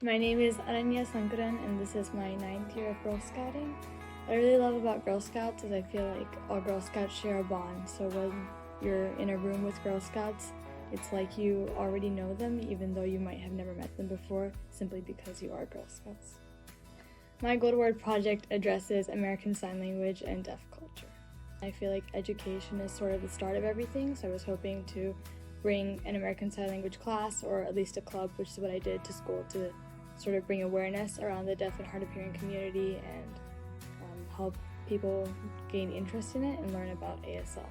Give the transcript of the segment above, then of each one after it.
My name is Ananya Sankaran and this is my 9th year of Girl Scouting. What I really love about Girl Scouts is I feel like all Girl Scouts share a bond. So when you're in a room with Girl Scouts, it's like you already know them even though you might have never met them before simply because you are Girl Scouts. My Go to Word project addresses American Sign Language and deaf culture. I feel like education is sort of the start of everything, so I was hoping to bring an American Sign Language class, or at least a club, which is what I did, to school to sort of bring awareness around the deaf and hard of hearing community and help people gain interest in it and learn about ASL.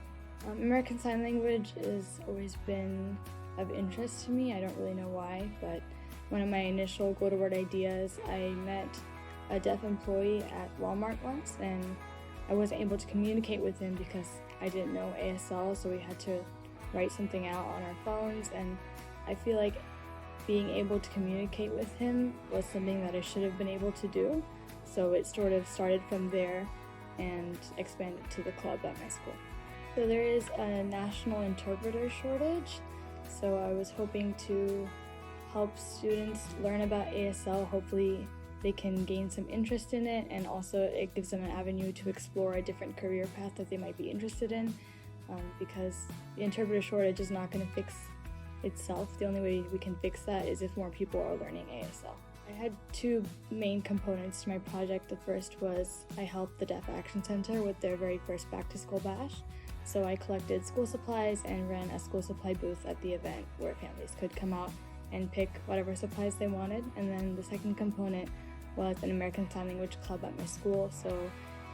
American Sign Language has always been of interest to me. I don't really know why, but one of my initial Go to Word ideas, I met a deaf employee at Walmart once, and I wasn't able to communicate with him because I didn't know ASL, so we had to write something out on our phones, and I feel like being able to communicate with him was something that I should have been able to do. So it sort of started from there and expanded to the club at my school. So there is a national interpreter shortage. So I was hoping to help students learn about ASL. Hopefully they can gain some interest in it, and also it gives them an avenue to explore a different career path that they might be interested in, because the interpreter shortage is not going to fix itself. The only way we can fix that is if more people are learning ASL. I had two main components to my project. The first was I helped the Deaf Action Center with their very first back to school bash. So I collected school supplies and ran a school supply booth at the event where families could come out and pick whatever supplies they wanted. And then the second component was an American Sign Language club at my school. So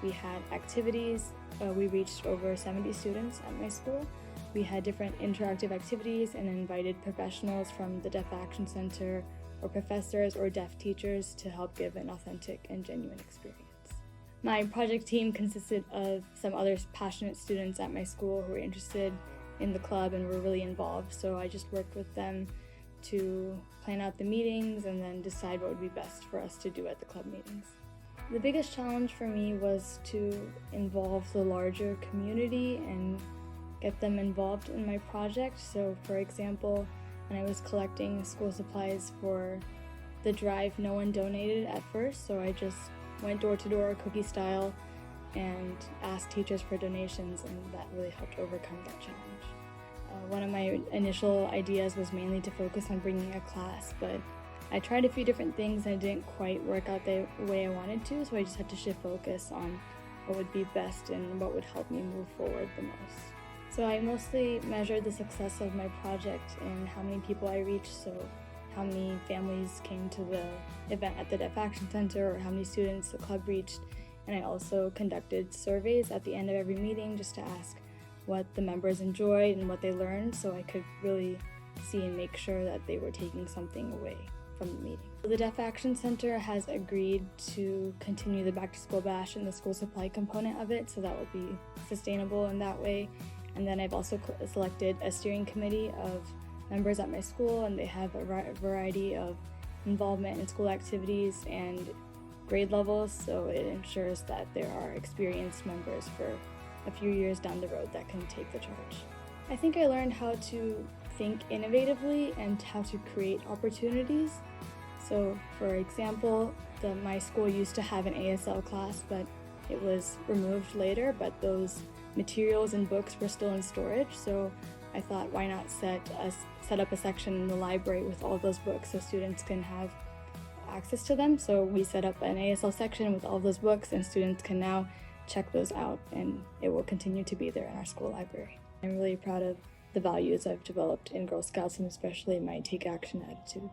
we had activities. We reached over 70 students at my school. We had different interactive activities and invited professionals from the Deaf Action Center or professors or deaf teachers to help give an authentic and genuine experience. My project team consisted of some other passionate students at my school who were interested in the club and were really involved, so I just worked with them to plan out the meetings and then decide what would be best for us to do at the club meetings. The biggest challenge for me was to involve the larger community and get them involved in my project. So for example, when I was collecting school supplies for the drive, no one donated at first, so I just went door to door cookie style and asked teachers for donations, and that really helped overcome that challenge. One of my initial ideas was mainly to focus on bringing a class, but I tried a few different things and it didn't quite work out the way I wanted to, so I just had to shift focus on what would be best and what would help me move forward the most. So I mostly measured the success of my project in how many people I reached, so how many families came to the event at the Deaf Action Center or how many students the club reached. And I also conducted surveys at the end of every meeting just to ask what the members enjoyed and what they learned, so I could really see and make sure that they were taking something away from the meeting. The Deaf Action Center has agreed to continue the Back to School Bash and the school supply component of it, so that will be sustainable in that way. And then I've also selected a steering committee of members at my school, and they have a variety of involvement in school activities and grade levels, so it ensures that there are experienced members for a few years down the road that can take the charge. I think I learned how to think innovatively and how to create opportunities. So for example, my school used to have an ASL class, but it was removed later, but those materials and books were still in storage, so I thought, why not set up a section in the library with all those books so students can have access to them. So we set up an ASL section with all those books, and students can now check those out, and it will continue to be there in our school library. I'm really proud of the values I've developed in Girl Scouts, and especially my take action attitude.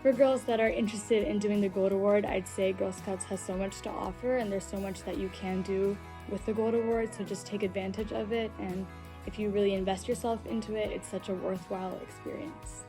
For girls that are interested in doing the Go to Word, I'd say Girl Scouts has so much to offer, and there's so much that you can do with the Go to Word, so just take advantage of it, and if you really invest yourself into it, it's such a worthwhile experience.